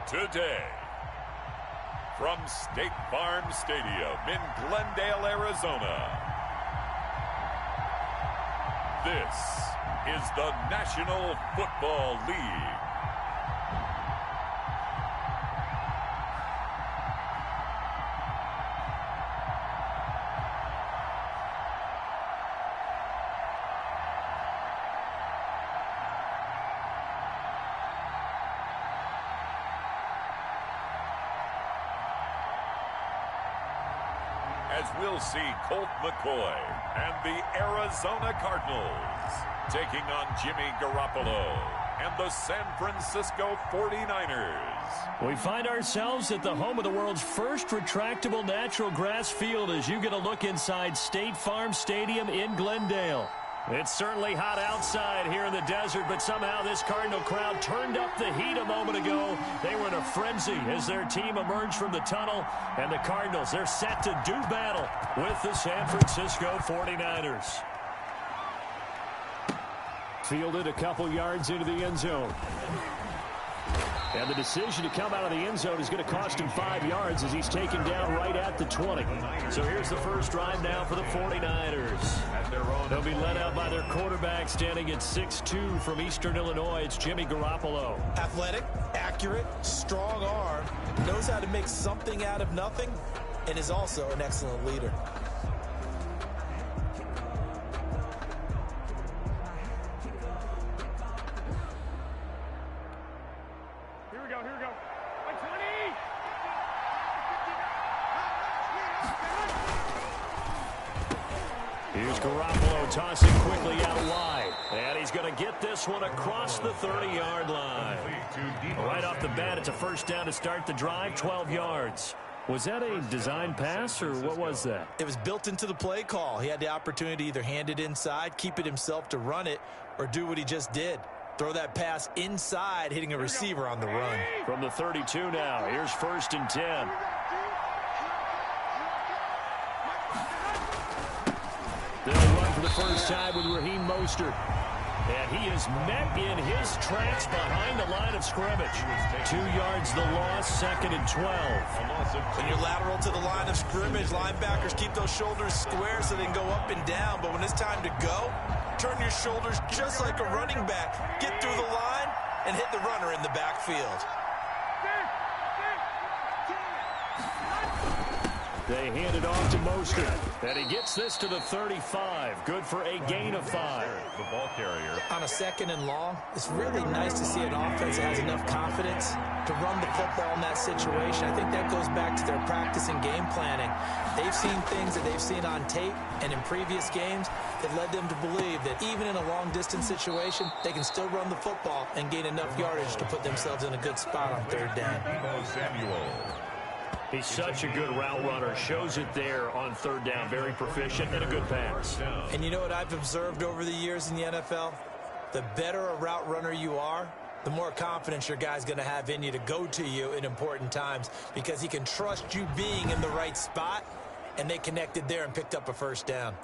Today, from State Farm Stadium in Glendale, Arizona, this is the National Football League. As we'll see Colt McCoy and the Arizona Cardinals taking on Jimmy Garoppolo and the San Francisco 49ers. We find ourselves at the home of the world's first retractable natural grass field as you get a look inside State Farm Stadium in Glendale. It's certainly hot outside here in the desert, but somehow this Cardinal crowd turned up the heat a moment ago. They were in a frenzy as their team emerged from the tunnel, and the Cardinals, they're set to do battle with the San Francisco 49ers. Fielded a couple yards into the end zone. And the decision to come out of the end zone is going to cost him 5 yards as he's taken down right at the 20. So here's the first drive now for the 49ers. They'll be led out by their quarterback standing at 6'2" from Eastern Illinois. It's Jimmy Garoppolo. Athletic, accurate, strong arm, knows how to make something out of nothing, and is also an excellent leader. Here's Garoppolo tossing quickly out wide. And he's going to get this one across the 30-yard line. Right off the bat, it's a first down to start the drive, 12 yards. Was that a design pass, or what was that? It was built into the play call. He had the opportunity to either hand it inside, keep it himself to run it, or do what he just did. Throw that pass inside, hitting a receiver on the run. From the 32 now, here's 1st and 10. They'll run for the first time with Raheem Mostert. And he is met in his tracks behind the line of scrimmage. 2 yards the loss, 2nd and 12. When you're lateral to the line of scrimmage, linebackers keep those shoulders square so they can go up and down. But when it's time to go, turn your shoulders just like a running back. Get through the line and hit the runner in the backfield. They hand it off to Mostert. And he gets this to the 35. Good for a gain of 5. The ball carrier. On a 2nd and long, it's really nice to see an offense that has enough confidence to run the football in that situation. I think that goes back to their practice and game planning. They've seen things that they've seen on tape and in previous games that led them to believe that even in a long-distance situation, they can still run the football and gain enough yardage to put themselves in a good spot on 3rd down. He's such a good route runner. Shows it there on 3rd down. Very proficient and a good pass. And you know what I've observed over the years in the NFL? The better a route runner you are, the more confidence your guy's going to have in you to go to you in important times because he can trust you being in the right spot, and they connected there and picked up a 1st down.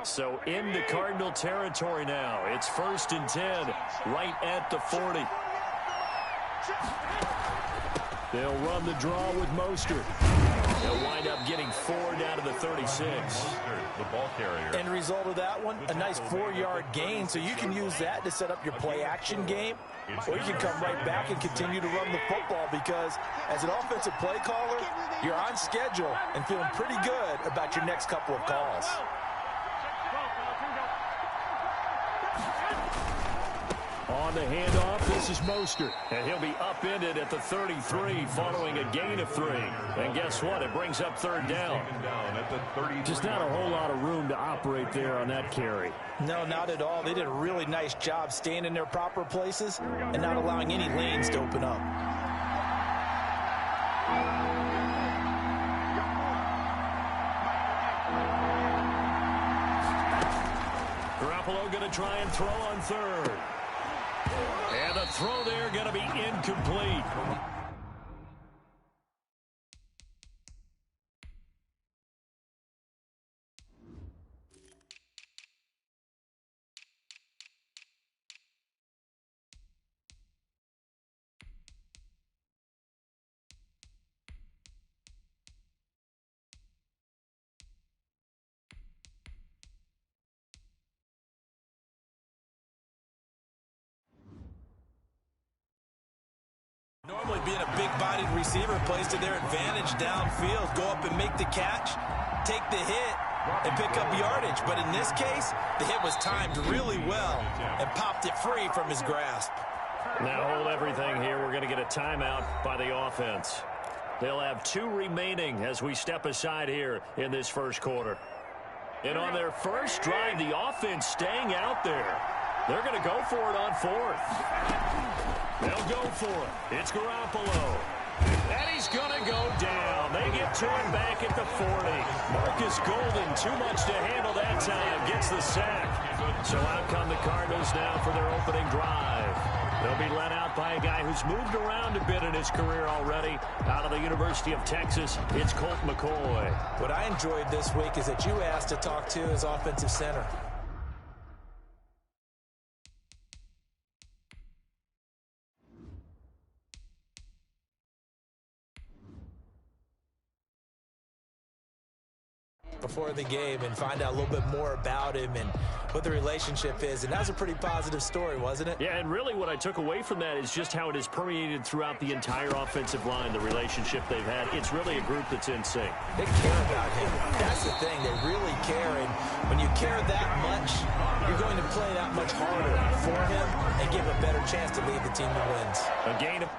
So into Cardinal territory now. It's 1st and 10, right at the 40. They'll run the draw with Mostert. They'll wind up getting 4 down to the 36. The ball carrier. End result of that one, a nice 4-yard gain, so you can use that to set up your play-action game, or you can come right back and continue to run the football because as an offensive play caller, you're on schedule and feeling pretty good about your next couple of calls. On the handoff, this is Mostert. And he'll be upended at the 33 following a gain of 3. And guess what? It brings up 3rd down. Just not a whole lot of room to operate there on that carry. No, not at all. They did a really nice job staying in their proper places and not allowing any lanes to open up. Garoppolo going to try and throw on 3rd. And the throw there going to be incomplete. being a big-bodied receiver plays to their advantage downfield. Go up and make the catch, take the hit, and pick up yardage. But in this case, the hit was timed really well and popped it free from his grasp. Now hold everything here. We're going to get a timeout by the offense. They'll have 2 remaining as we step aside here in this first quarter. And on their first drive, the offense staying out there. They're going to go for it on 4th. They'll go for it. It's Garoppolo. And he's going to go down. They get to him back at the 40. Marcus Golden, too much to handle that time, gets the sack. So out come the Cardinals now for their opening drive. They'll be led out by a guy who's moved around a bit in his career already. Out of the University of Texas, it's Colt McCoy. What I enjoyed this week is that you asked to talk to his offensive center. Before the game and find out a little bit more about him and what the relationship is. And that was a pretty positive story, wasn't it? Yeah, and really what I took away from that is just how it is permeated throughout the entire offensive line, the relationship they've had. It's really a group that's in sync. They care about him. That's the thing. They really care. And when you care that much, you're going to play that much harder for him and give a better chance to lead the team to wins. A gain of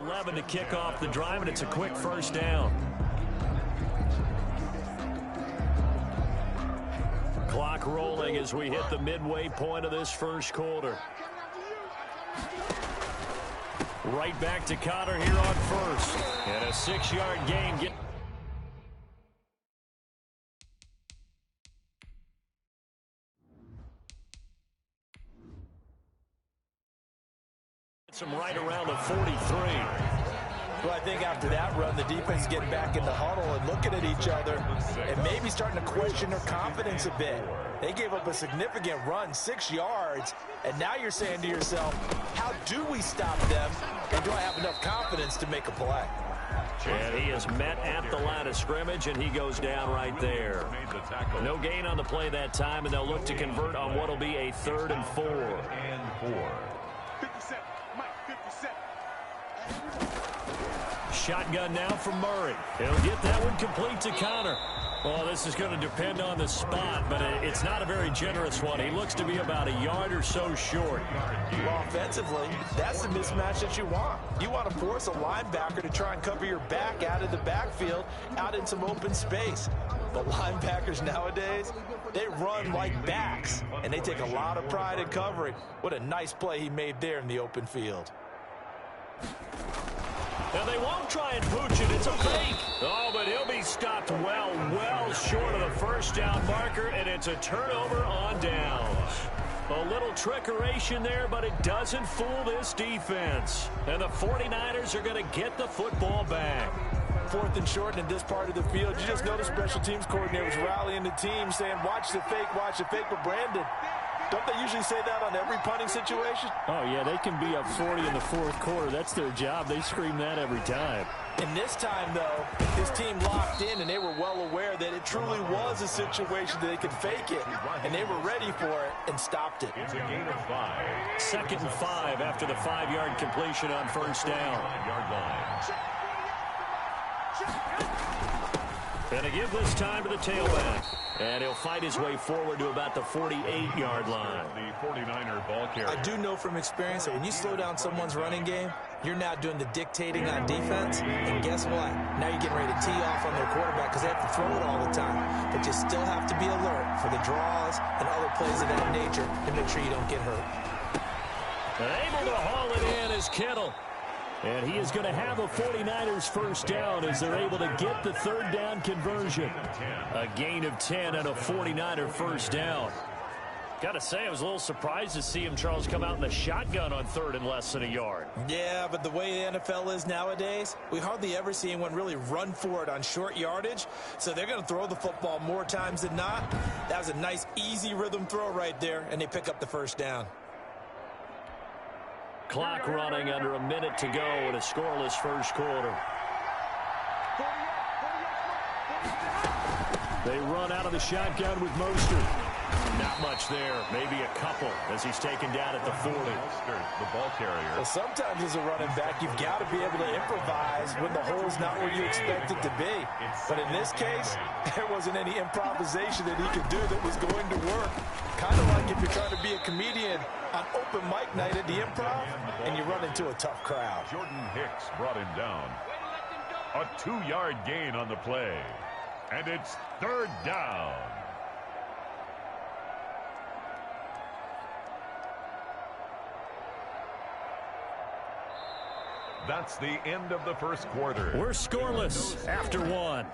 11 to kick off the drive, and it's a quick first down. Clock rolling as we hit the midway point of this first quarter. Right back to Connor here on first. And a 6-yard gain. Some right around the 43. Well, I think after that run, the defense is getting back in the huddle and looking at each other and maybe starting to question their confidence a bit. They gave up a significant run, 6 yards, and now you're saying to yourself, how do we stop them, and do I have enough confidence to make a play? And he is met at the line of scrimmage, and he goes down right there. No gain on the play that time, and they'll look to convert on what will be a 3rd and 4. Shotgun now from Murray. He'll get that one complete to Connor. Well, this is going to depend on the spot, but it's not a very generous one. He looks to be about a yard or so short. Well, offensively, that's the mismatch that you want. You want to force a linebacker to try and cover your back out of the backfield, out in some open space. The linebackers nowadays, they run like backs, and they take a lot of pride in covering. What a nice play he made there in the open field. Now they won't try and pooch it. It's a fake. Oh, but he'll be stopped well short of the first down marker, and it's a turnover on downs. A little trickeration there, but it doesn't fool this defense. And the 49ers are going to get the football back. 4th and short in this part of the field. You just notice special teams coordinators rallying the team saying, watch the fake, but Brandon, don't they usually say that on every punting situation? Oh, yeah, they can be up 40 in the 4th quarter. That's their job. They scream that every time. And this time, though, his team locked in, and they were well aware that it truly was a situation that they could fake it, and they were ready for it and stopped it. It's a gain of 5. 2nd and 5 after the 5-yard completion on first down. 9-yard line. And to give this time to the tailback. And he'll fight his way forward to about the 48-yard line. The 49er ball carrier. I do know from experience that when you slow down someone's running game, you're now doing the dictating on defense. And guess what? Now you're getting ready to tee off on their quarterback because they have to throw it all the time. But you still have to be alert for the draws and other plays of that nature to make sure you don't get hurt. Able to haul it in is Kittle. And he is going to have a 49ers first down as they're able to get the 3rd down conversion. A gain of 10 and a 49er first down. Got to say, I was a little surprised to see him, Charles, come out in the shotgun on third and less than a yard. Yeah, but the way the NFL is nowadays, we hardly ever see anyone really run for it on short yardage. So they're going to throw the football more times than not. That was a nice, easy rhythm throw right there, and they pick up the first down. Clock running under a minute to go in a scoreless first quarter. They run out of the shotgun with Mostert. Not much there, maybe a couple as he's taken down at the 40. Mostert, the ball carrier. Well, sometimes as a running back, you've got to be able to improvise when the hole's not where you expect it to be. But in this case, there wasn't any improvisation that he could do that was going to work. Kind of like if you're trying to be a comedian on open mic night at the Improv and you run into a tough crowd. Jordan Hicks brought him down. A 2-yard gain on the play. And it's third down. That's the end of the first quarter. We're scoreless after one.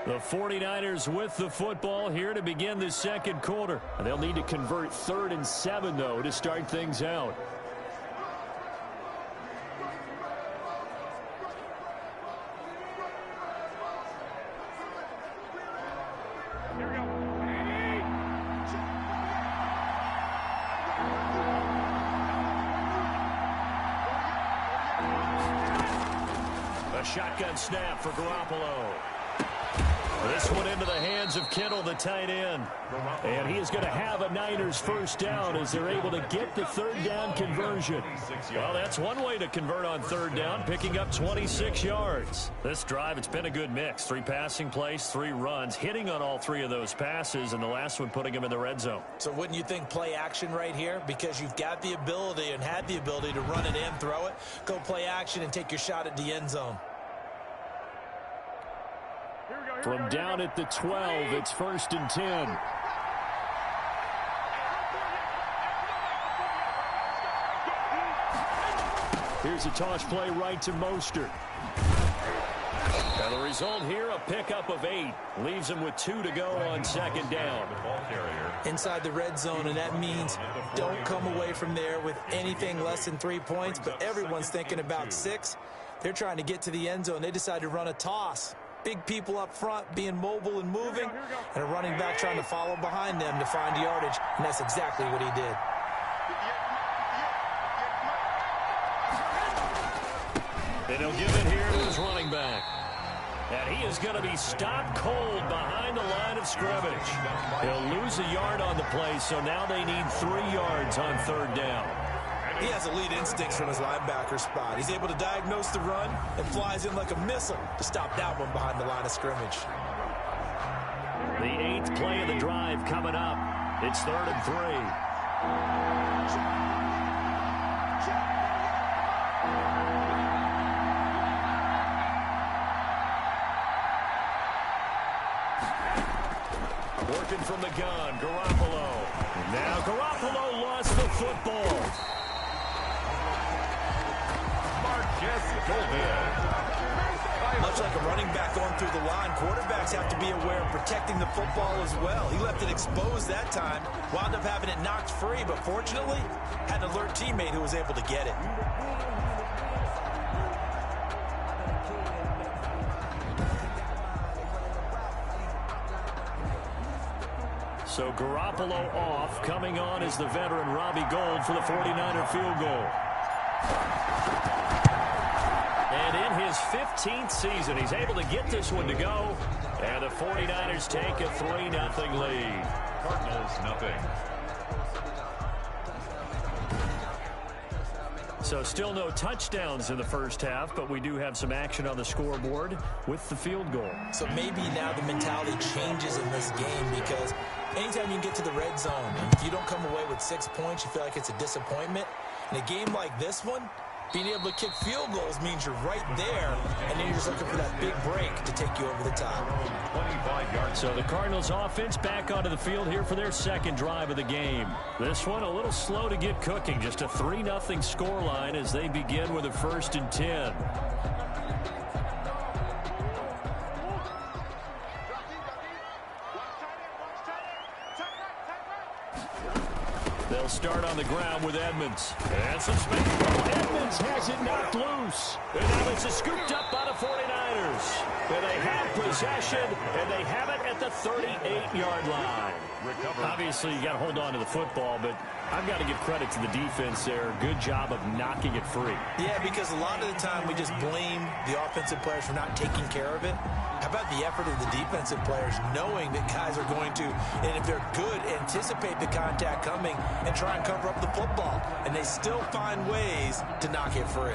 The 49ers with the football here to begin the second quarter. And they'll need to convert 3rd and 7, though, to start things out. A shotgun snap for Garoppolo. This one into the hands of Kittle, the tight end. And he is going to have a Niners first down as they're able to get the third down conversion. Well, that's one way to convert on third down, picking up 26 yards. This drive, it's been a good mix. 3 passing plays, 3 runs, hitting on all 3 of those passes, and the last one putting him in the red zone. So wouldn't you think play action right here? Because you've got the ability and had the ability to run it in, throw it, go play action, and take your shot at the end zone. From down at the 12, it's 1st and 10. Here's a toss play right to Mostert. And the result here, a pickup of 8. Leaves him with 2 to go on second down. Inside the red zone, and that means don't come away from there with anything less than 3 points, but everyone's thinking about 6. They're trying to get to the end zone. They decide to run a toss. Big people up front being mobile and moving, and a running back trying to follow behind them to find yardage, and that's exactly what he did. And he'll give it here to his running back. And he is going to be stopped cold behind the line of scrimmage. He'll lose a yard on the play, so now they need 3 yards on third down. He has elite instincts from his linebacker spot. He's able to diagnose the run and flies in like a missile to stop that one behind the line of scrimmage. The 8th play of the drive coming up. It's 3rd and 3. Working from the gun, Garoppolo. Now Garoppolo lost the football. Much like a running back going through the line, quarterbacks have to be aware of protecting the football as well. He left it exposed that time, wound up having it knocked free, but fortunately, had an alert teammate who was able to get it. So Garoppolo off. Coming on is the veteran Robbie Gould for the 49er field goal. And in his 15th season, he's able to get this one to go. And the 49ers take a 3-0 lead. Cardinals, nothing. So still no touchdowns in the first half, but we do have some action on the scoreboard with the field goal. So maybe now the mentality changes in this game, because anytime you get to the red zone, and if you don't come away with 6 points, you feel like it's a disappointment. In a game like this one, being able to kick field goals means you're right there, and then you're just looking for that big break to take you over the top. 25 yards. So the Cardinals offense back onto the field here for their second drive of the game. This one a little slow to get cooking. Just a 3-0 scoreline as they begin with a 1st and 10. They'll start on the ground with Edmonds. And some space. Oh, Edmonds has it knocked loose. And now it's scooped up by the 49ers. And they have possession, and they have it at the 38-yard line. Obviously, you got to hold on to the football, but I've got to give credit to the defense there. Good job of knocking it free. Yeah, because a lot of the time we just blame the offensive players for not taking care of it. How about the effort of the defensive players knowing that guys are going to, and if they're good, anticipate the contact coming and try and cover up the football. And they still find ways to knock it free.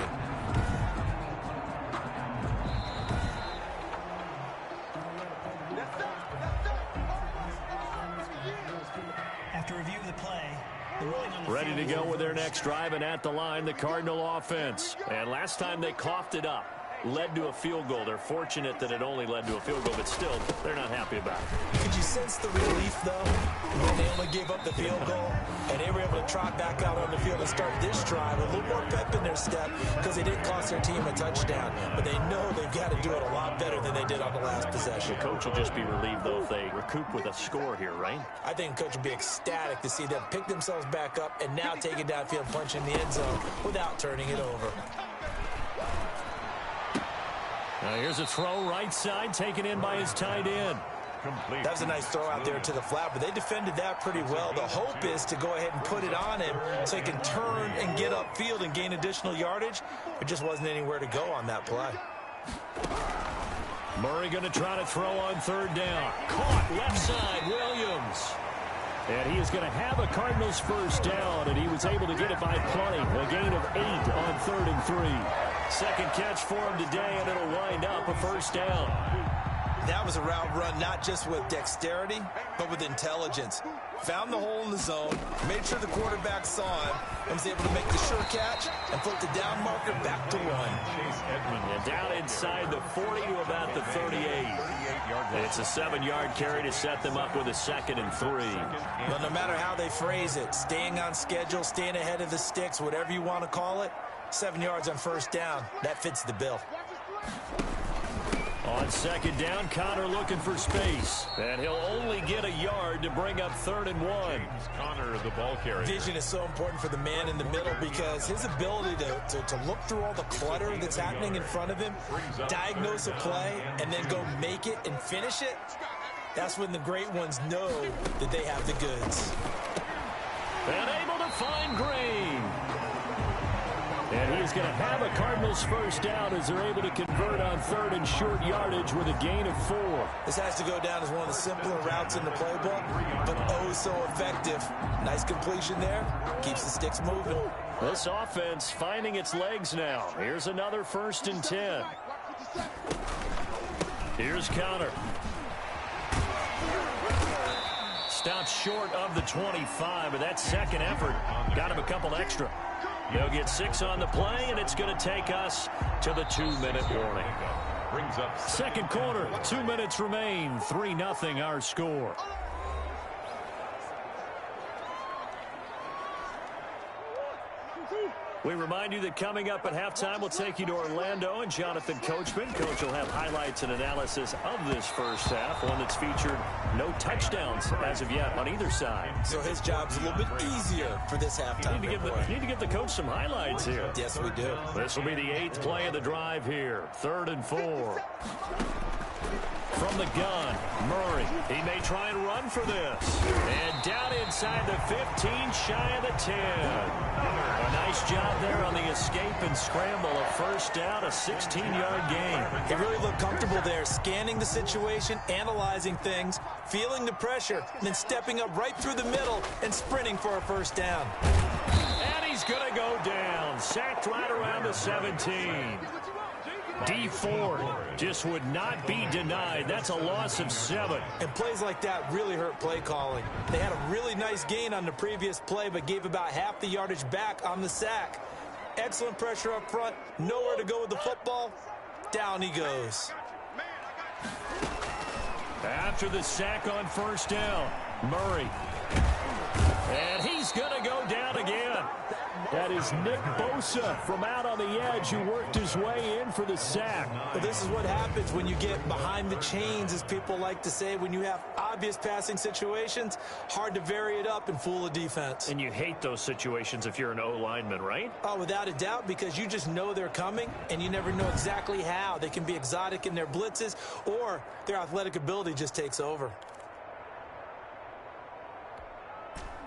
After review of the play, ready to go with their next drive, and at the line, the Cardinal offense. And last time they coughed it up, led to a field goal. They're fortunate that it only led to a field goal, but still, they're not happy about it. Could you sense the relief, though, when they only gave up the field goal, and they were able to trot back out on the field and start this drive with a little more pep in their step because they didn't cost their team a touchdown, but they know they've got to do it a lot better than they did on the last possession. The coach will just be relieved, though, if they recoup with a score here, right? I think the coach will be ecstatic to see them pick themselves back up and now take it downfield, punch in the end zone without turning it over. Now here's a throw right side, taken in by his tight end. That was a nice throw out there to the flat, but they defended that pretty well. The hope is to go ahead and put it on him so he can turn and get upfield and gain additional yardage. There just wasn't anywhere to go on that play. Murray going to try to throw on third down. Caught left side, Williams. And he is going to have a Cardinals first down, and he was able to get it by plenty. A gain of 8 on 3rd and 3. Second catch for him today, and it'll wind up a first down. That was a route run not just with dexterity, but with intelligence. Found the hole in the zone, made sure the quarterback saw him, and was able to make the sure catch and flip the down marker back to 1. And down inside the 40 to about the 38. It's a 7-yard carry to set them up with a 2nd and 3. Well, no matter how they phrase it, staying on schedule, staying ahead of the sticks, whatever you want to call it, 7 yards on first down, that fits the bill. On second down, Connor looking for space. And he'll only get a yard to bring up 3rd and 1. Connor, the ball carrier. Vision is so important for the man in the middle because his ability to look through all the clutter that's happening in front of him, diagnose a play, and then go make it and finish it, that's when the great ones know that they have the goods. And able to find Green. And he's going to have a Cardinals first down as they're able to convert on 3rd and short yardage with a gain of 4. This has to go down as one of the simpler routes in the playbook, but oh so effective. Nice completion there. Keeps the sticks moving. This offense finding its legs now. Here's another 1st and 10. Here's Connor. Stopped short of the 25, but that second effort got him a couple extra. They'll get 6 on the play, and it's going to take us to the 2-minute warning. Brings up second quarter, 2 minutes remain, 3-0 our score. We remind you that coming up at halftime, we'll take you to Orlando and Jonathan Coachman. Coach will have highlights and analysis of this first half, one that's featured no touchdowns as of yet on either side. So his job's a little bit easier for this halftime. Need to give the coach some highlights here. Yes, we do. This will be the 8th play of the drive here. 3rd and 4. From the gun, Murray. He may try and run for this. And down inside the 15, shy of the 10. A nice job there on the escape and scramble. A first down, a 16-yard gain. He really looked comfortable there, scanning the situation, analyzing things, feeling the pressure, and then stepping up right through the middle and sprinting for a first down. And he's going to go down. Sacked right around the 17. D Ford just would not be denied. That's a loss of 7. And plays like that really hurt play calling. They had a really nice gain on the previous play, but gave about half the yardage back on the sack. Excellent pressure up front. Nowhere to go with the football. Down he goes. After the sack on first down, Murray. And he's going to go down again. That is Nick Bosa from out on the edge who worked his way in for the sack. Well, this is what happens when you get behind the chains, as people like to say. When you have obvious passing situations, hard to vary it up and fool a defense. And you hate those situations if you're an O-lineman, right? Oh, without a doubt, because you just know they're coming, and you never know exactly how. They can be exotic in their blitzes, or their athletic ability just takes over.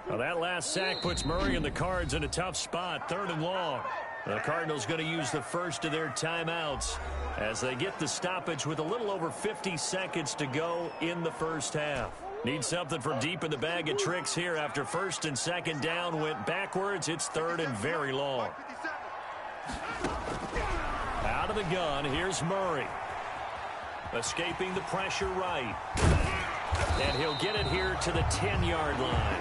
Well, that last sack puts Murray and the Cards in a tough spot, 3rd and long. The Cardinals going to use the first of their timeouts as they get the stoppage with a little over 50 seconds to go in the first half. Need something from deep in the bag of tricks here after 1st and 2nd down went backwards. It's 3rd and very long. Out of the gun, here's Murray. Escaping the pressure right. And he'll get it here to the 10-yard line.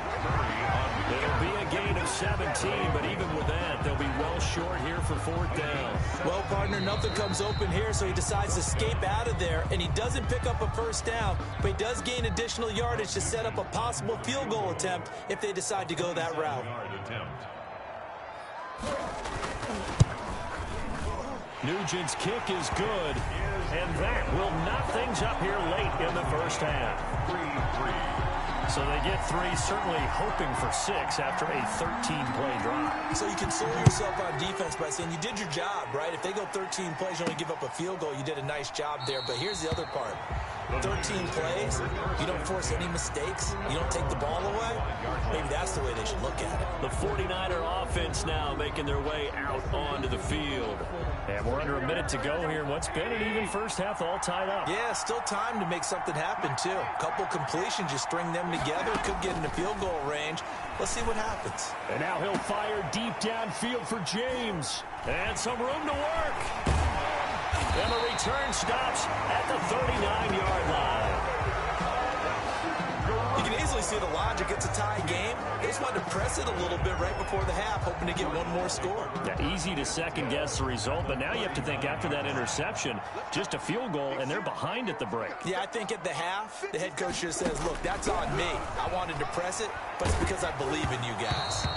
It'll be a gain of 17, but even with that, they'll be well short here for 4th down. Well, partner, nothing comes open here, so he decides to escape out of there, and he doesn't pick up a 1st down, but he does gain additional yardage to set up a possible field goal attempt if they decide to go that route. Nugent's kick is good, and that will knock things up here late in the first half. So they get 3, certainly hoping for 6 after a 13-play drive. So you console yourself on defense by saying you did your job, right? If they go 13 plays, you only give up a field goal, you did a nice job there. But here's the other part. 13 plays, you don't force any mistakes, you don't take the ball away. Maybe that's the way they should look at it. The 49er offense now making their way out onto the field. And we're under a minute to go here in what's been an even first half, all tied up. Yeah, still time to make something happen, too. A couple completions, you string them together, could get into field goal range. Let's see what happens. And now he'll fire deep downfield for James. And some room to work. And the return stops at the 39-yard line. You can easily see the logic. It's a tie game. They just wanted to press it a little bit right before the half, hoping to get one more score. Yeah, easy to second-guess the result, but now you have to think after that interception, just a field goal, and they're behind at the break. Yeah, I think at the half, the head coach just says, look, that's on me. I wanted to press it, but it's because I believe in you guys.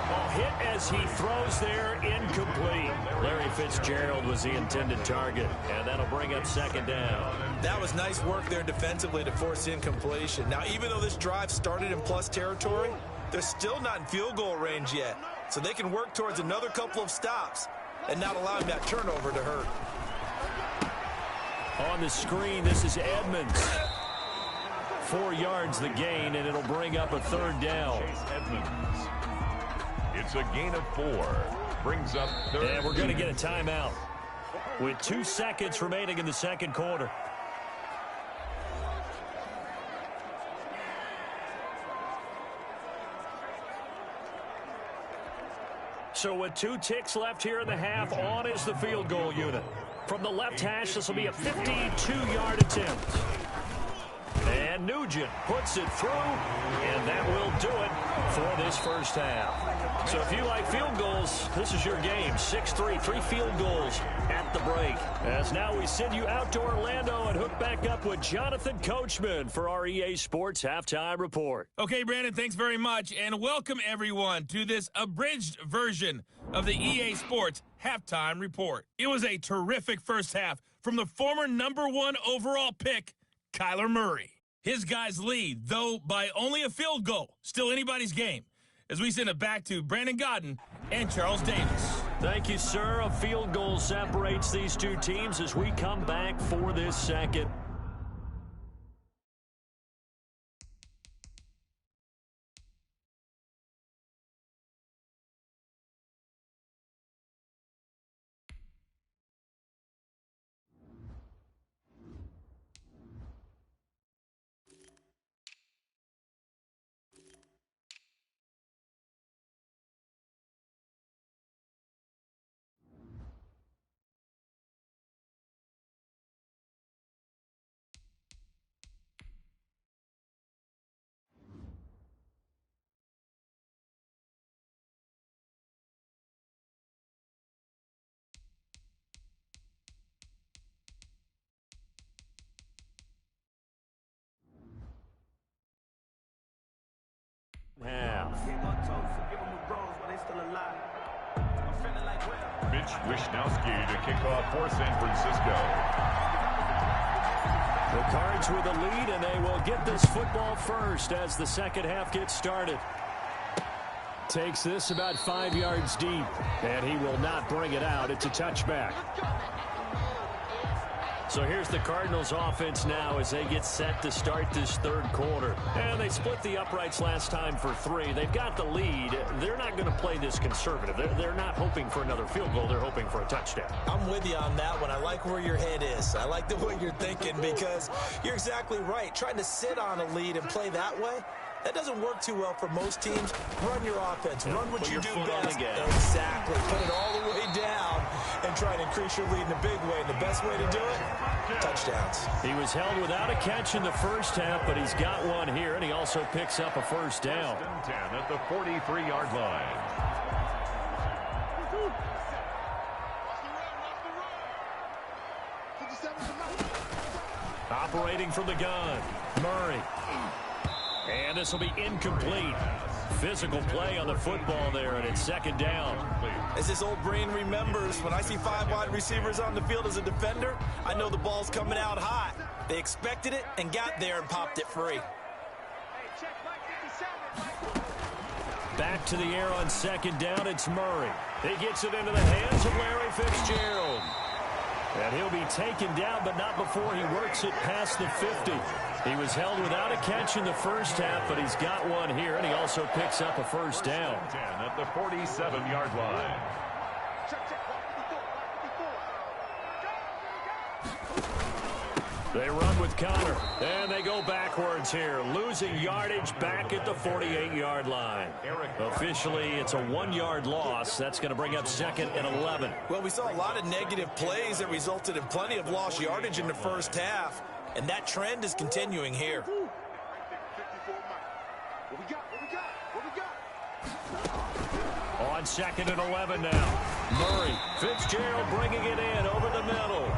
Ball hit as he throws there, incomplete. Larry Fitzgerald was the intended target, and that'll bring up 2nd down. That was nice work there defensively to force incompletion. Now, even though this drive started in plus territory, they're still not in field goal range yet. So they can work towards another couple of stops and not allowing that turnover to hurt. On the screen, this is Edmonds. 4 yards the gain, and it'll bring up a 3rd down. It's a gain of 4. Brings up 3rd. And we're going to get a timeout with 2 seconds remaining in the 2nd quarter. So with 2 ticks left here in the half, on is the field goal unit. From the left hash, this will be a 52-yard attempt. And Nugent puts it through, and that will do it for this first half. So if you like field goals, this is your game. 6-3, 3 field goals at the break. As now we send you out to Orlando and hook back up with Jonathan Coachman for our EA Sports Halftime Report. Okay, Brandon, thanks very much, and welcome everyone to this abridged version of the EA Sports Halftime Report. It was a terrific first half from the former #1 overall pick, Kyler Murray. His guys lead, though by only a field goal. Still anybody's game. As we send it back to Brandon Godden and Charles Davis. Thank you, sir. A field goal separates these 2 teams as we come back for this second. Half. Mitch Wishnowski to kick off for San Francisco. The Cards with a lead, and they will get this football first as the second half gets started. Takes this about 5 yards deep, and he will not bring it out. It's a touchback. So here's the Cardinals offense now as they get set to start this third quarter. And they split the uprights last time for 3. They've got the lead. They're not going to play this conservative. They're not hoping for another field goal. They're hoping for a touchdown. I'm with you on that one. I like where your head is. I like the way you're thinking because you're exactly right. Trying to sit on a lead and play that way, that doesn't work too well for most teams. Run your offense. Run what you do best. Exactly. Put it all the way down and try to increase your lead in a big way. And the best way to do it, touchdowns. He was held without a catch in the first half, but he's got one here, and he also picks up a first down. 10 at the 43-yard line. Operating from the gun, Murray. And this will be incomplete. Physical play on the football there, and it's second down. As this old brain remembers, when I see 5 wide receivers on the field as a defender, I know the ball's coming out hot. They expected it and got there and popped it free. Back to the air on second down, it's Murray. He gets it into the hands of Larry Fitzgerald. And he'll be taken down, but not before he works it past the 50. He was held without a catch in the first half, but he's got one here, and he also picks up a first down. 10 at the 47-yard line. They run with Connor, and they go backwards here, losing yardage back at the 48-yard line. Officially, it's a 1-yard loss. That's going to bring up second and 11. Well, we saw a lot of negative plays that resulted in plenty of lost yardage in the first half, and that trend is continuing here. On second and 11 now. Murray, Fitzgerald bringing it in over the middle.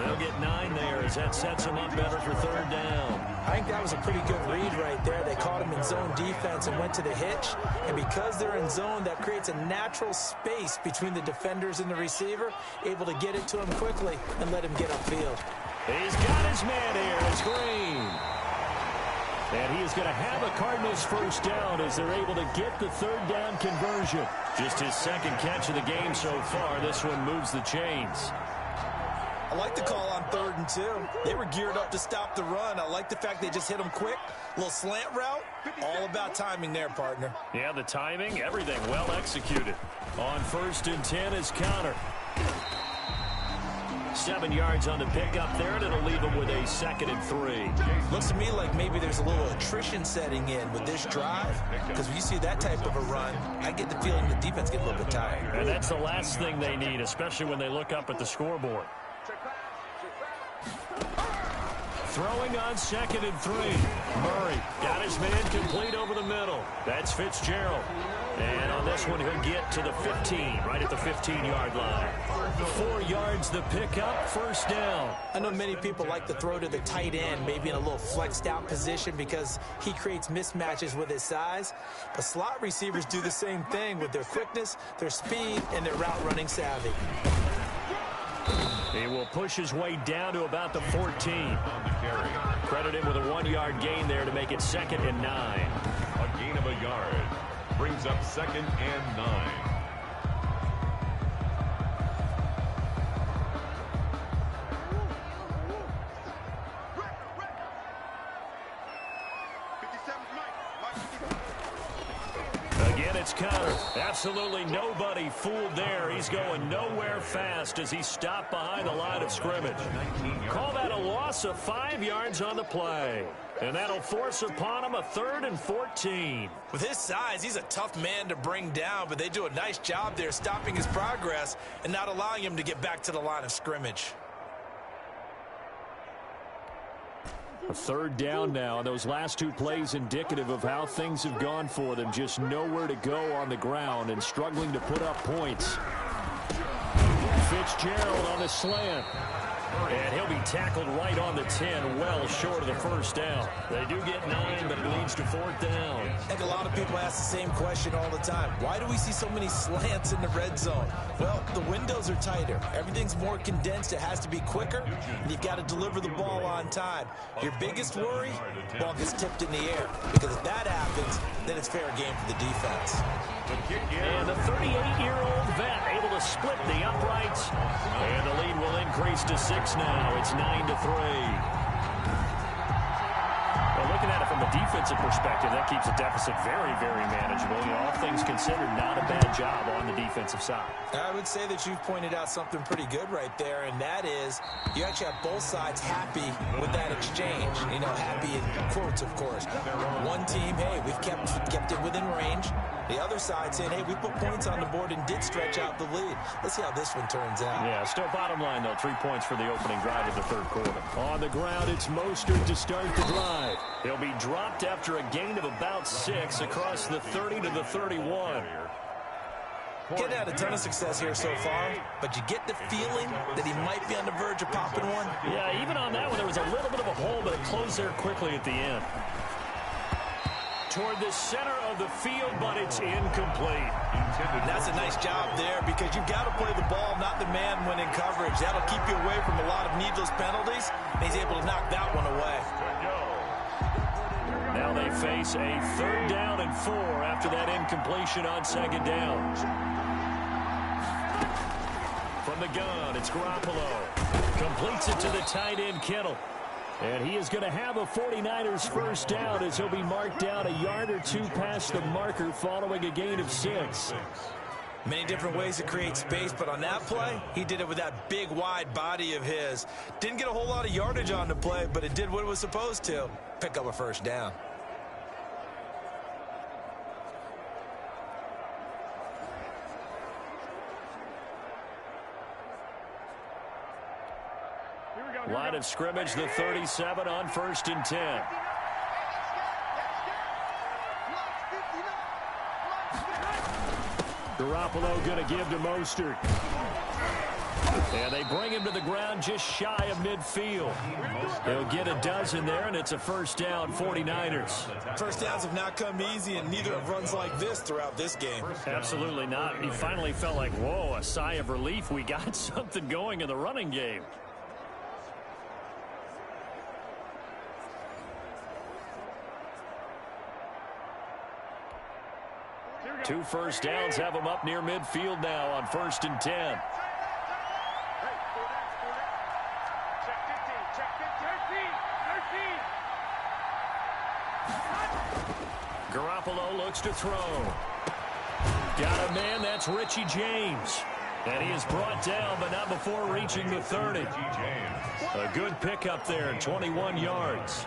They'll get 9 there as that sets him up better for third down. I think that was a pretty good read right there. They caught him in zone defense and went to the hitch. And because they're in zone, that creates a natural space between the defenders and the receiver, able to get it to him quickly and let him get upfield. He's got his man here. It's Green. And he is going to have a Cardinals first down as they're able to get the third down conversion. Just his second catch of the game so far. This one moves the chains. I like the call on 3rd and 2. They were geared up to stop the run. I like the fact they just hit him quick. Little slant route. All about timing there, partner. Yeah, the timing, everything well executed. On 1st and 10 is Connor. 7 yards on the pickup there, and it'll leave him with a 2nd and 3. Looks to me like maybe there's a little attrition setting in with this drive, because when you see that type of a run, I get the feeling the defense get a little bit tired. And that's the last thing they need, especially when they look up at the scoreboard. Throwing on 2nd and 3. Murray got his man complete over the middle. That's Fitzgerald. And on this one, he'll get to the 15, right at the 15-yard line. 4 yards the pickup, first down. I know many people like to throw to the tight end, maybe in a little flexed out position because he creates mismatches with his size. But slot receivers do the same thing with their quickness, their speed, and their route running savvy. He will push his way down to about the 14. Credit him with a 1-yard gain there to make it 2nd and 9. A gain of a yard brings up 2nd and 9. Again, it's Connor. Absolutely nobody fooled there. He's going nowhere fast as he's stopped behind the line of scrimmage. Call that a loss of 5 yards on the play. And that'll force upon him a 3rd and 14. With his size, he's a tough man to bring down, but they do a nice job there stopping his progress and not allowing him to get back to the line of scrimmage. A 3rd down now, and those last 2 plays indicative of how things have gone for them. Just nowhere to go on the ground and struggling to put up points. Fitzgerald on the slant. And he'll be tackled right on the 10, well short of the first down. They do get 9, but it leads to 4th down. I think a lot of people ask the same question all the time. Why do we see so many slants in the red zone? Well, the windows are tighter. Everything's more condensed. It has to be quicker, and you've got to deliver the ball on time. Your biggest worry, ball gets tipped in the air, because if that happens, then it's fair game for the defense. And the 38-year-old vet able to split the uprights, and the lead will increase to 6 now. It's 9-3. Well, looking at it from a defensive perspective, that keeps the deficit very, very manageable. You know, all things considered, not a bad job on the defensive side. I would say that you've pointed out something pretty good right there, and that is you actually have both sides happy with that exchange. You know, happy in quotes, of course. One team, hey, we've kept it within range. The other side saying, hey, we put points on the board and did stretch out the lead. Let's see how this one turns out. Yeah, still bottom line, though. 3 points for the opening drive of the third quarter. On the ground, it's Mostert to start the drive. He'll be dropped after a gain of about 6 across the 30 to the 31. Getting had a ton of success here so far, but you get the feeling that he might be on the verge of popping one. Yeah, even on that one, there was a little bit of a hole, but it closed there quickly at the end. Toward the center of the field, but it's incomplete. That's a nice job there, because you've got to play the ball, not the man when in coverage. That'll keep you away from a lot of needless penalties, and he's able to knock that one away. Now they face a 3rd down and 4 after that incompletion on 2nd down. From the gun, it's Garoppolo. Completes it to the tight end, Kittle. And he is going to have a 49ers first down as he'll be marked down a yard or 2 past the marker following a gain of 6. Many different ways to create space, but on that play, he did it with that big, wide body of his. Didn't get a whole lot of yardage on the play, but it did what it was supposed to. Pick up a first down. Line of scrimmage, the 37 on 1st and 10. Garoppolo going to give to Mostert. And they bring him to the ground just shy of midfield. He'll get a dozen there, and it's a first down, 49ers. First downs have not come easy, and neither have runs like this throughout this game. Absolutely not. He finally felt like, whoa, a sigh of relief. We got something going in the running game. Two first downs have him up near midfield now on 1st and 10. Garoppolo looks to throw. Got a man, that's Richie James. And he is brought down, but not before reaching the 30. A good pickup there, 21 yards.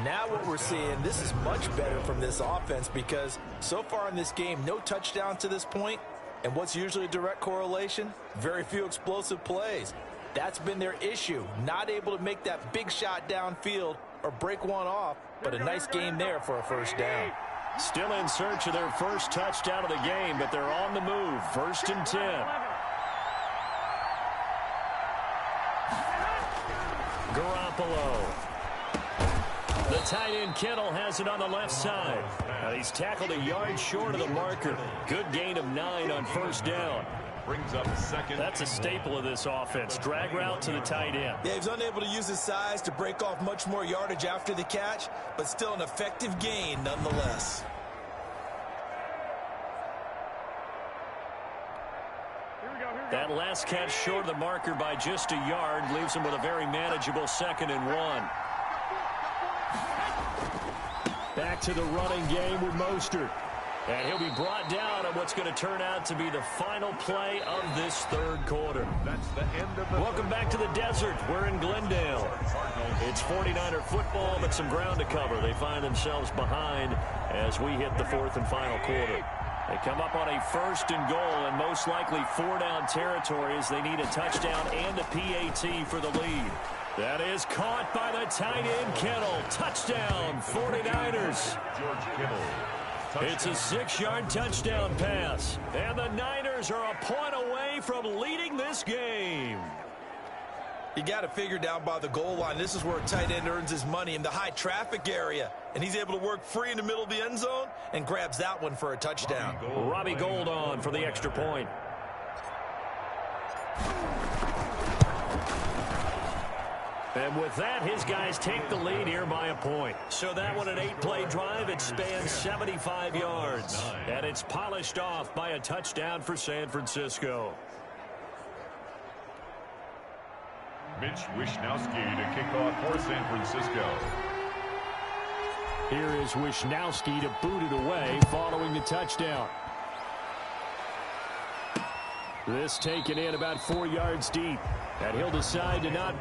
Now what we're seeing, this is much better from this offense, because so far in this game, no touchdown to this point. And what's usually a direct correlation? Very few explosive plays. That's been their issue. Not able to make that big shot downfield or break one off, but a nice game there for a first down. Still in search of their first touchdown of the game, but they're on the move. 1st and 10. Garoppolo. The tight end Kittle has it on the left side. And he's tackled a yard short of the marker. Good gain of 9 on first down. Brings up second. That's a staple of this offense. Drag route to the tight end. Yeah, he's unable to use his size to break off much more yardage after the catch, but still an effective gain nonetheless. That last catch short of the marker by just a yard leaves him with a very manageable 2nd and 1. Back to the running game with Mostert. And he'll be brought down on what's going to turn out to be the final play of this third quarter. That's the end of the Welcome back to the desert. We're in Glendale. It's 49er football, but some ground to cover. They find themselves behind as we hit the 4th and final quarter. They come up on a 1st and goal, and most likely 4-down territory as they need a touchdown and a PAT for the lead. That is caught by the tight end Kittle. Touchdown, 49ers. George Kittle. It's a 6-yard touchdown pass. And the Niners are a point away from leading this game. You got to figure down by the goal line. This is where a tight end earns his money, in the high traffic area. And he's able to work free in the middle of the end zone and grabs that one for a touchdown. Robbie Gould on for the extra point. And with that, his guys take the lead here by a point. So that one, an 8-play drive. It spans 75 yards. And it's polished off by a touchdown for San Francisco. Mitch Wishnowsky to kick off for San Francisco. Here is Wishnowsky to boot it away following the touchdown. This taken in about 4 yards deep. And he'll decide to not...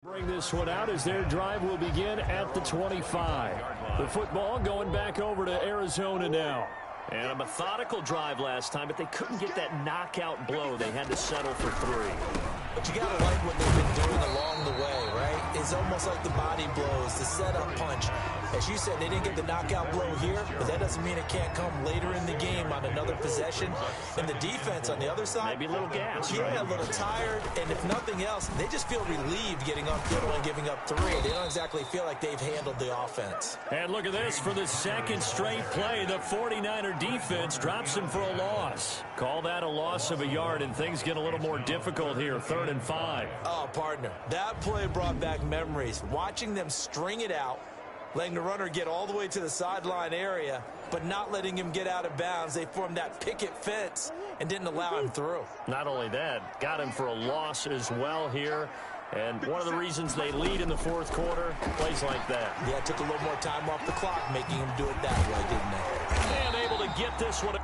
bring this one out as their drive will begin at the 25. The football going back over to Arizona now. And a methodical drive last time, but they couldn't get that knockout blow. They had to settle for 3. But you got to like what they've been doing along the way, right? It's almost like the body blows, the setup punch. As you said, they didn't get the knockout blow here, but that doesn't mean it can't come later in the game on another possession. And the defense on the other side, maybe a little gas, yeah, right? A little tired. And if nothing else, they just feel relieved getting upfield and giving up 3. They don't exactly feel like they've handled the offense. And look at this. For the second straight play, the 49er defense drops him for a loss. Call that a loss of a yard, and things get a little more difficult here. 3rd and 5. Oh, partner, that play brought back memories. Watching them string it out, letting the runner get all the way to the sideline area, but not letting him get out of bounds. They formed that picket fence and didn't allow him through. Not only that, got him for a loss as well here. And one of the reasons they lead in the 4th quarter, plays like that. Yeah, it took a little more time off the clock, making him do it that way, didn't they? And able to get this one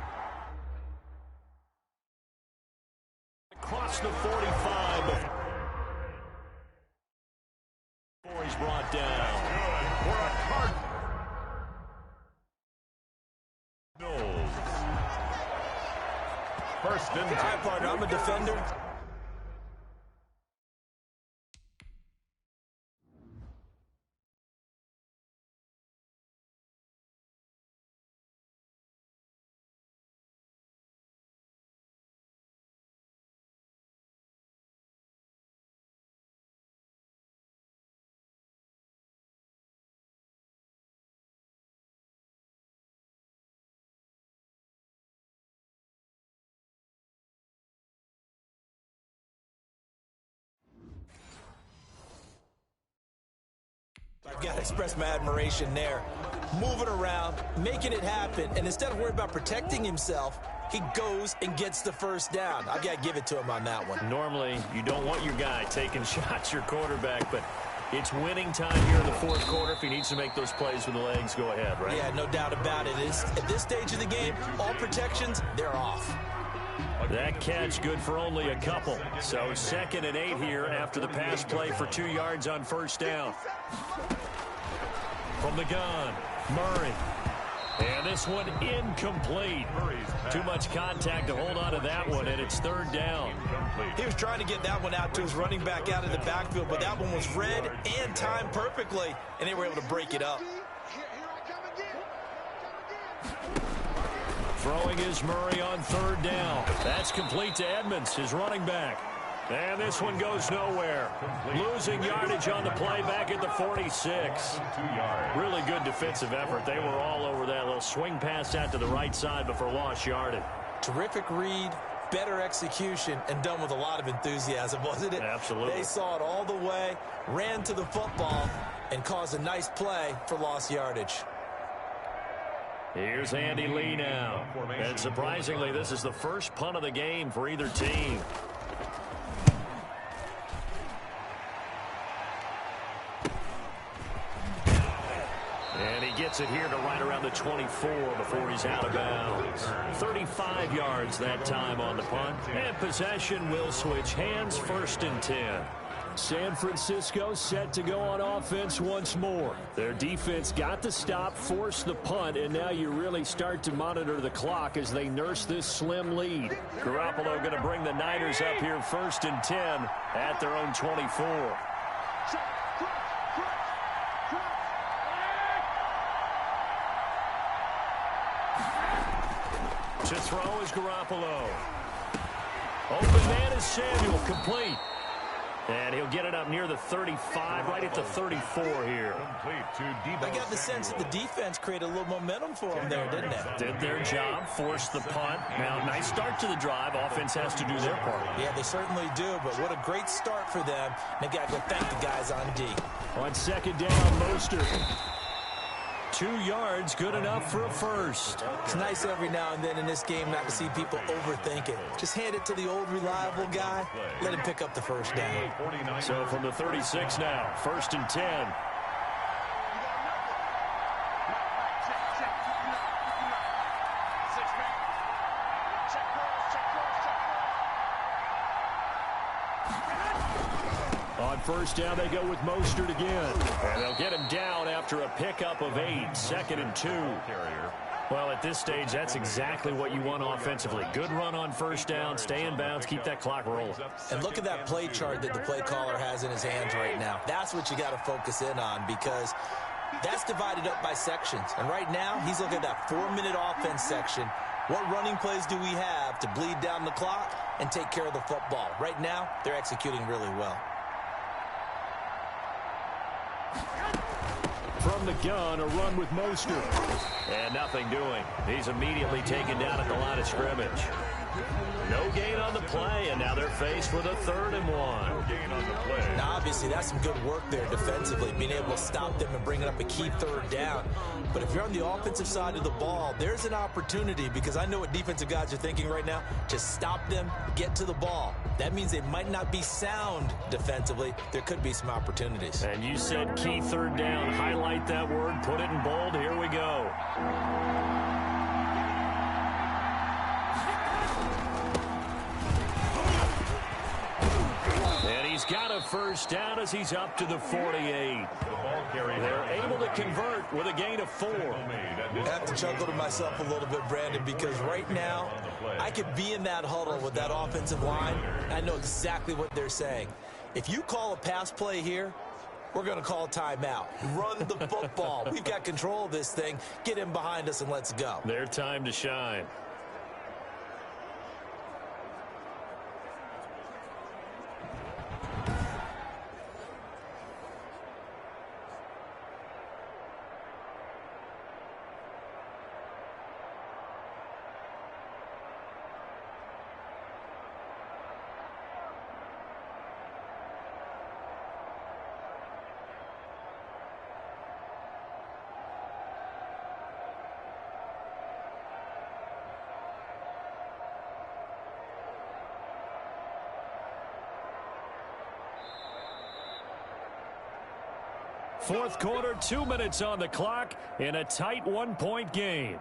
across the 45 before he's brought down. First and 10. All right, partner, I'm a defender. I've got to express my admiration there. Moving around, making it happen, and instead of worrying about protecting himself, he goes and gets the first down. I've got to give it to him on that one. Normally, you don't want your guy taking shots, your quarterback, but it's winning time here in the fourth quarter. If he needs to make those plays with the legs, go ahead, right? Yeah, no doubt about it. At this stage of the game, all protections, they're off. That catch good for only a couple. So 2nd and 8 here after the pass play for 2 yards on first down. From the gun, Murray. And this one incomplete. Too much contact to hold on to that one, and it's 3rd down. He was trying to get that one out to his running back out of the backfield, but that one was read and timed perfectly, and they were able to break it up. Throwing is Murray on 3rd down. That's complete to Edmonds, his running back. And this one goes nowhere. Losing yardage on the play back at the 46. Really good defensive effort. They were all over that little swing pass out to the right side before lost yardage. Terrific read, better execution, and done with a lot of enthusiasm, wasn't it? Absolutely. They saw it all the way, ran to the football, and caused a nice play for lost yardage. Here's Andy Lee now. And surprisingly, this is the first punt of the game for either team. And he gets it here to right around the 24 before he's out of bounds. 35 yards that time on the punt. And possession will switch hands, 1st and 10. San Francisco set to go on offense once more. Their defense got the stop, forced the punt, and now you really start to monitor the clock as they nurse this slim lead. Garoppolo going to bring the Niners up here 1st and 10 at their own 24. To throw is Garoppolo. Open man is Samuel, complete. And he'll get it up near the 35, right at the 34 here. I got the sense that the defense created a little momentum for them there, didn't it? Did their job, forced the punt. Now, nice start to the drive. Offense has to do their part. Yeah, they certainly do, but what a great start for them. They got to go thank the guys on D. On 2nd down, Mostert. 2 yards, good enough for a first. It's nice every now and then in this game not to see people overthink it. Just hand it to the old reliable guy, let him pick up the first down. So from the 36 now, 1st and 10. On 1st down, they go with Mostert again. And they'll get him down after a pickup of 8, 2nd and 2. Well, at this stage, that's exactly what you want offensively. Good run on 1st down, stay in bounds, keep that clock rolling. And look at that play chart that the play caller has in his hands right now. That's what you got to focus in on, because that's divided up by sections. And right now, he's looking at that 4-minute offense section. What running plays do we have to bleed down the clock and take care of the football? Right now, they're executing really well. From the gun, a run with Mostert. And nothing doing. He's immediately taken down at the line of scrimmage. No gain on the play, and now they're faced with a 3rd and 1. No gain on the play. Now, obviously, that's some good work there defensively, being able to stop them and bringing up a key 3rd down. But if you're on the offensive side of the ball, there's an opportunity, because I know what defensive guys are thinking right now. Just stop them, get to the ball. That means they might not be sound defensively. There could be some opportunities. And you said key 3rd down. Highlight that word, put it in bold. Here we go. He's got a first down as he's up to the 48. They're able to convert with a gain of 4. I have to chuckle to myself a little bit, Brandon, because right now I could be in that huddle with that offensive line, and I know exactly what they're saying. If you call a pass play here, we're going to call timeout. Run the football. We've got control of this thing. Get in behind us and let's go. Their time to shine. Fourth quarter, 2 minutes on the clock in a tight 1-point game.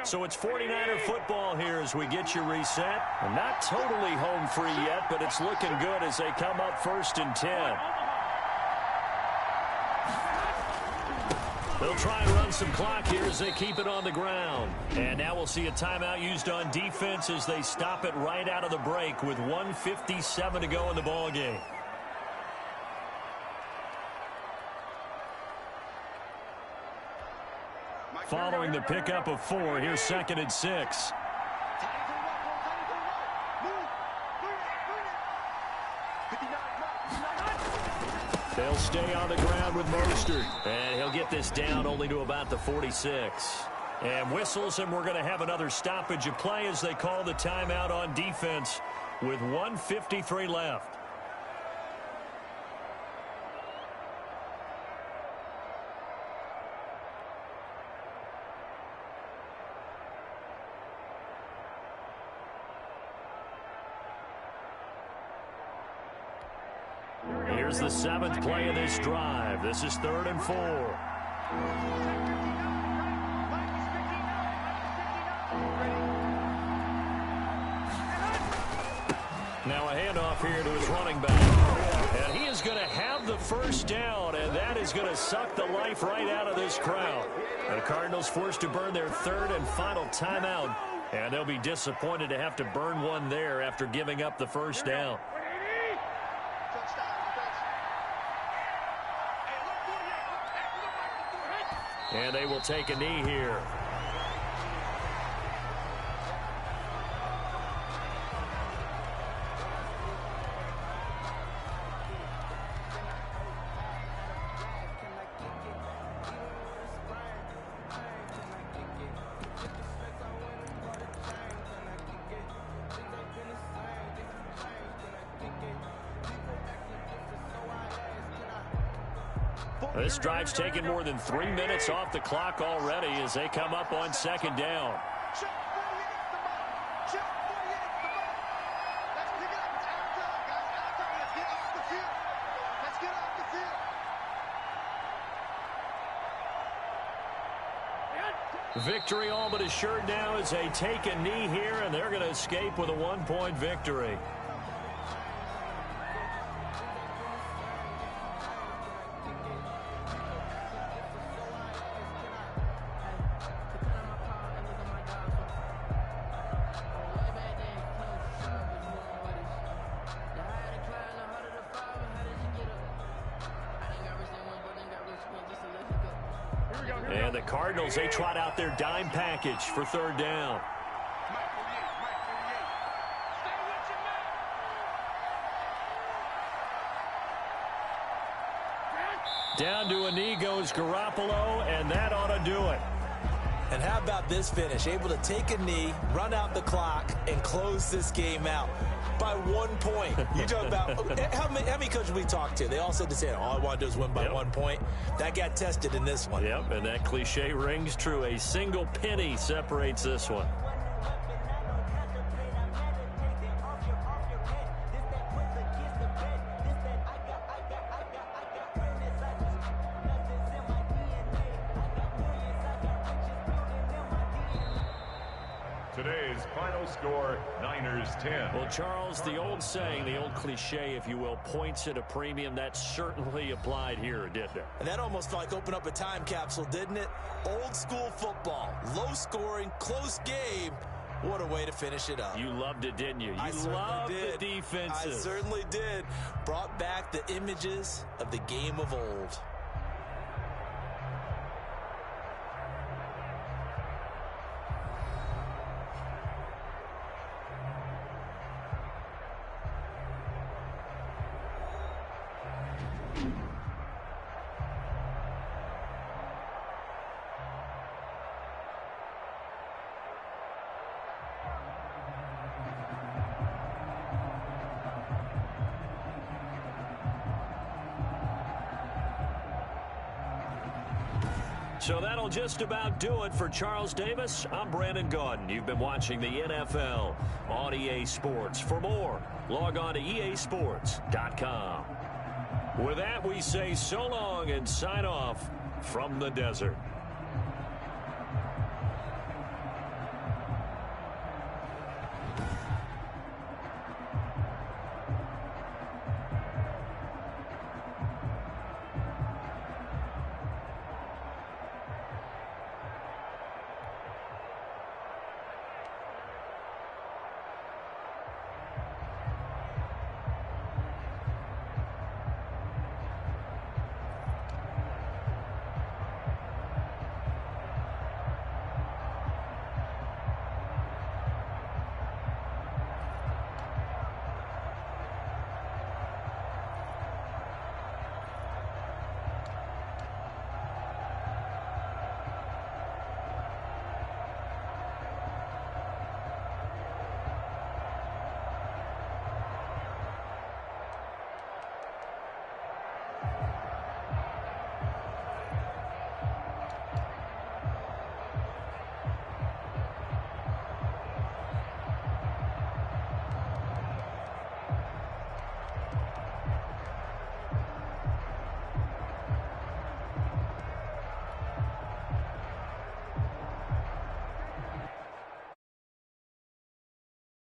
So it's 49er football here as we get you reset. Not totally home free yet, but it's looking good as they come up 1st and 10. They'll try and run some clock here as they keep it on the ground. And now we'll see a timeout used on defense as they stop it right out of the break with 1:57 to go in the ballgame. Following the pickup of 4, here's 2nd and 6. They'll stay on the ground with Mostert. And he'll get this down only to about the 46. And whistles, and we're going to have another stoppage of play as they call the timeout on defense with 1:53 left. Here's the 7th play of this drive. This is 3rd and 4. Now a handoff here to his running back. And he is going to have the first down, and that is going to suck the life right out of this crowd. The Cardinals forced to burn their 3rd and final timeout, and they'll be disappointed to have to burn one there after giving up the first down. And they will take a knee here. This drive's taken more than 3 minutes off the clock already as they come up on 2nd down. Victory all but assured now as they take a knee here, and they're going to escape with a 1-point victory. And the Cardinals, they trot out their dime package for 3rd down. Down to a knee goes Garoppolo, and that ought to do it. And how about this finish? Able to take a knee, run out the clock, and close this game out by 1 point. You talk about how many coaches we talked to? They all said the same. All I want to do is win by 1 point. That got tested in this one. Yep, and that cliche rings true. A single penny separates this one. Today's final score, Niners 10. Well, Charles, the old saying, the old cliche, if you will, points at a premium, that certainly applied here, didn't it? And that almost like opened up a time capsule, didn't it? Old school football, low scoring, close game. What a way to finish it up. You loved it, didn't you? You loved the defenses. I certainly did. Brought back the images of the game of old. So that'll just about do it for Charles Davis. I'm Brandon Gaudin. You've been watching the NFL on EA Sports. For more, log on to easports.com. With that, we say so long and sign off from the desert.